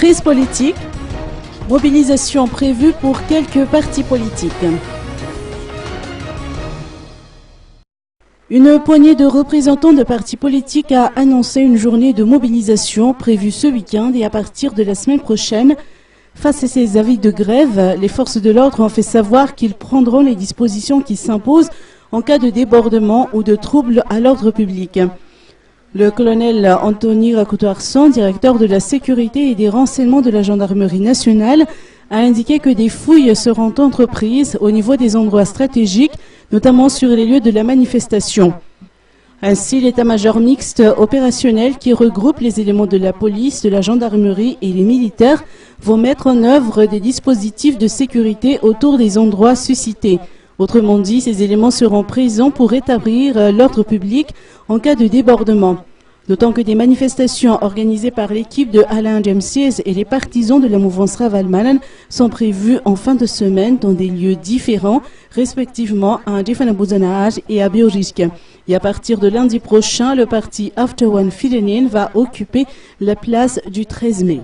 Crise politique, mobilisation prévue pour quelques partis politiques. Une poignée de représentants de partis politiques a annoncé une journée de mobilisation prévue ce week-end et à partir de la semaine prochaine. Face à ces avis de grève, les forces de l'ordre ont fait savoir qu'ils prendront les dispositions qui s'imposent en cas de débordement ou de troubles à l'ordre public. Le colonel Anthony Rakoto-Arsan, directeur de la sécurité et des renseignements de la gendarmerie nationale, a indiqué que des fouilles seront entreprises au niveau des endroits stratégiques, notamment sur les lieux de la manifestation. Ainsi, l'état-major mixte opérationnel qui regroupe les éléments de la police, de la gendarmerie et les militaires vont mettre en œuvre des dispositifs de sécurité autour des endroits suscités. Autrement dit, ces éléments seront présents pour rétablir l'ordre public en cas de débordement. D'autant que des manifestations organisées par l'équipe de Alain Jamsies et les partisans de la mouvance Ravalmanan sont prévues en fin de semaine dans des lieux différents, respectivement à Djefana-Bouzanaaj et à Biorjik. Et à partir de lundi prochain, le parti After One Filenin va occuper la place du 13 mai.